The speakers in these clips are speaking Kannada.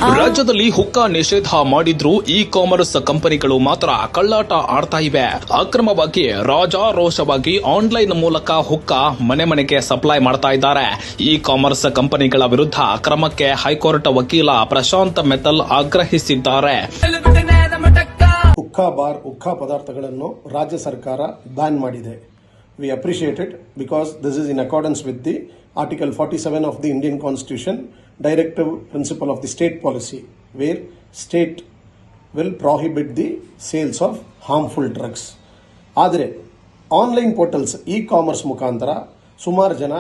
ರಾಜ್ಯದಲ್ಲಿ ಹುಕ್ಕಾ ನಿಷೇಧ ಮಾಡಿದ್ರೂ ಇ ಕಾಮರ್ಸ್ ಕಂಪನಿಗಳು ಮಾತ್ರ ಕಳ್ಳಾಟ ಆಡ್ತಾ ಇವೆ. ಅಕ್ರಮವಾಗಿ ರಾಜಾರೋಷವಾಗಿ ಆನ್ಲೈನ್ ಮೂಲಕ ಹುಕ್ಕಾ ಮನೆ ಮನೆಗೆ ಸಪ್ಲೈ ಮಾಡ್ತಾ ಇದ್ದಾರೆ. ಇ ಕಾಮರ್ಸ್ ಕಂಪನಿಗಳ ವಿರುದ್ಧ ಕ್ರಮಕ್ಕೆ ಹೈಕೋರ್ಟ್ ವಕೀಲ ಪ್ರಶಾಂತ್ ಮೆತಲ್ ಆಗ್ರಹಿಸಿದ್ದಾರೆ. ಹುಕ್ಕಾ ಬಾರ್ ಹುಕ್ಕಾ ಪದಾರ್ಥಗಳನ್ನು ರಾಜ್ಯ ಸರ್ಕಾರ ಬ್ಯಾನ್ ಮಾಡಿದೆ. We appreciate it because this is in accordance with the Article 47 of the Indian Constitution, directive principle of the state policy, where state will prohibit the sales of harmful drugs. ಆದರೆ ಆನ್ಲೈನ್ ಪೋರ್ಟಲ್ಸ್ ಇ-ಕಾಮರ್ಸ್ ಮುಖಾಂತರ ಸುಮಾರು ಜನ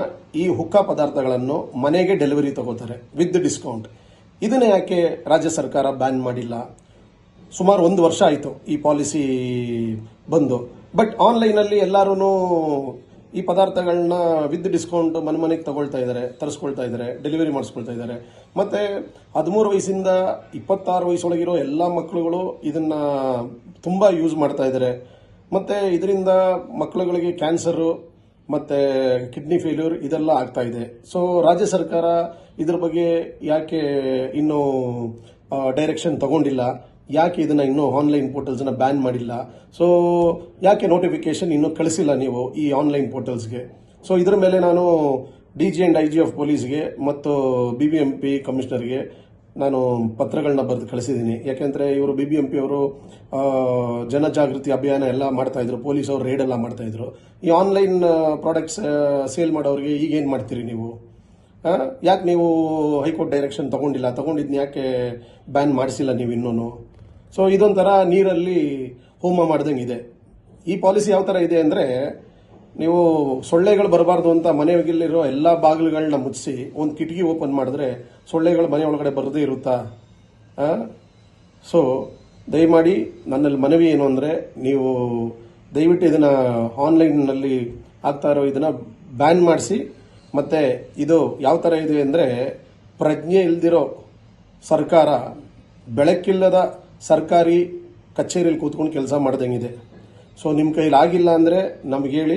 ಈ ಹುಕ್ಕಾ ಪದಾರ್ಥಗಳನ್ನು ಮನೆಗೆ ಡೆಲಿವರಿ ತಗೋತಾರೆ ವಿತ್ ಡಿಸ್ಕೌಂಟ್. ಇದನ್ನ ಯಾಕೆ ರಾಜ್ಯ ಸರ್ಕಾರ ಬ್ಯಾನ್ ಮಾಡಿಲ್ಲ? ಸುಮಾರು 1 ವರ್ಷ ಆಯಿತು ಈ ಪಾಲಿಸಿ ಬಂದು. ಬಟ್ ಆನ್ಲೈನಲ್ಲಿ ಎಲ್ಲರೂ ಈ ಪದಾರ್ಥಗಳನ್ನ ವಿತ್ ಡಿಸ್ಕೌಂಟ್ ಮನೆಗೆ ತಗೊಳ್ತಾ ಇದ್ದಾರೆ, ತರಿಸ್ಕೊಳ್ತಾ ಇದ್ದಾರೆ, ಡೆಲಿವರಿ ಮಾಡಿಸ್ಕೊಳ್ತಾ ಇದ್ದಾರೆ. ಮತ್ತೆ 13 ವಯಸ್ಸಿಂದ 26 ವಯಸ್ಸೊಳಗಿರೋ ಎಲ್ಲ ಮಕ್ಕಳುಗಳು ಇದನ್ನ ತುಂಬಾ ಯೂಸ್ ಮಾಡ್ತಾ ಇದ್ದಾರೆ. ಮತ್ತೆ ಇದರಿಂದ ಮಕ್ಕಳುಗಳಿಗೆ ಕ್ಯಾನ್ಸರ್ ಮತ್ತೆ ಕಿಡ್ನಿ ಫೇಲ್ಯೂರ್ ಇದೆಲ್ಲ ಆಗ್ತಾ ಇದೆ. ಸೊ ರಾಜ್ಯ ಸರ್ಕಾರ ಇದ್ರ ಬಗ್ಗೆ ಯಾಕೆ ಇನ್ನೂ ಡೈರೆಕ್ಷನ್ ತಗೊಂಡಿಲ್ಲ? ಯಾಕೆ ಇದನ್ನ ಇನ್ನೂ ಆನ್ಲೈನ್ ಪೋರ್ಟಲ್ಸ್ ನ ಬ್ಯಾನ್ ಮಾಡಿಲ್ಲ? ಸೊ ಯಾಕೆ ನೋಟಿಫಿಕೇಶನ್ ಇನ್ನೂ ಕಳಿಸಿಲ್ಲ ನೀವು ಈ ಆನ್ಲೈನ್ ಪೋರ್ಟಲ್ಸ್ಗೆ? ಸೊ ಇದರ ಮೇಲೆ ನಾನು ಡಿಜಿ ಅಂಡ್ ಐಜಿ ಆಫ್ ಪೊಲೀಸ್ಗೆ ಮತ್ತು ಬಿಬಿಎಂಪಿ ಕಮಿಷನರ್ಗೆ ನಾನು ಪತ್ರಗಳನ್ನ ಬರೆದು ಕಳಿಸಿದ್ದೀನಿ. ಯಾಕೆಂದ್ರೆ ಇವರು ಬಿಬಿಎಂಪಿ ಅವರು ಜನಜಾಗೃತಿ ಅಭಿಯಾನ ಎಲ್ಲ ಮಾಡ್ತಾ ಇದ್ರು, ಪೊಲೀಸ್ ಅವರು ರೇಡ್ ಎಲ್ಲ ಮಾಡ್ತಾ ಇದ್ರು. ಈ ಆನ್ಲೈನ್ ಪ್ರಾಡಕ್ಟ್ಸ್ ಸೇಲ್ ಮಾಡೋರಿಗೆ ಈಗ ಏನ್ ಮಾಡ್ತೀರಿ ನೀವು? ಯಾಕೆ ನೀವು ಹೈಕೋರ್ಟ್ ಡೈರೆಕ್ಷನ್ ತಗೊಂಡಿದ್ನ ಯಾಕೆ ಬ್ಯಾನ್ ಮಾಡಿಸಿಲ್ಲ ನೀವು ಇನ್ನೂ? ಸೊ ಇದೊಂಥರ ನೀರಲ್ಲಿ ಹೋಮ ಮಾಡ್ದಂಗಿದೆ. ಈ ಪಾಲಿಸಿ ಯಾವ ತರ ಇದೆ ಅಂದ್ರೆ, ನೀವು ಸೊಳ್ಳೆಗಳು ಬರಬಾರ್ದು ಅಂತ ಮನೆಯಲ್ಲಿರೋ ಎಲ್ಲಾ ಬಾಗಿಲುಗಳನ್ನ ಮುಚ್ಚಿಸಿ ಒಂದು ಕಿಟಕಿ ಓಪನ್ ಮಾಡಿದ್ರೆ ಸೊಳ್ಳೆಗಳು ಮನೆ ಒಳಗಡೆ ಬರದೇ ಇರುತ್ತಾ? ಸೊ ದಯಮಾಡಿ ನನ್ನಲ್ಲಿ ಮನವಿ ಏನು ಅಂದ್ರೆ, ನೀವು ದಯವಿಟ್ಟು ಇದನ್ನ ಆನ್ಲೈನ್ನಲ್ಲಿ ಆಗ್ತಾ ಇರೋ ಇದನ್ನ ಬ್ಯಾನ್ ಮಾಡಿಸಿ. ಮತ್ತೆ ಇದು ಯಾವ ತರ ಇದೆ ಅಂದ್ರೆ, ಪ್ರಜ್ಞೆ ಇಲ್ದಿರೋ ಸರ್ಕಾರ ಬೆಳಕಿಲ್ಲದ ಸರ್ಕಾರಿ ಕಚೇರಿಯಲ್ಲಿ ಕೂತ್ಕೊಂಡು ಕೆಲಸ ಮಾಡ್ದಂಗಿದೆ. ಸೊ ನಿಮ್ಮ ಕೈಲಿ ಆಗಿಲ್ಲ ಅಂದ್ರೆ ನಮ್ಗೆ ಹೇಳಿ,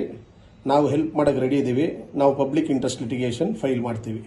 ನಾವು ಹೆಲ್ಪ್ ಮಾಡಕ್ಕೆ ರೆಡಿ ಇದ್ದೀವಿ. ನಾವು ಪಬ್ಲಿಕ್ ಇಂಟ್ರೆಸ್ಟ್ ಲಿಟಿಗೇಷನ್ ಫೈಲ್ ಮಾಡ್ತೀವಿ.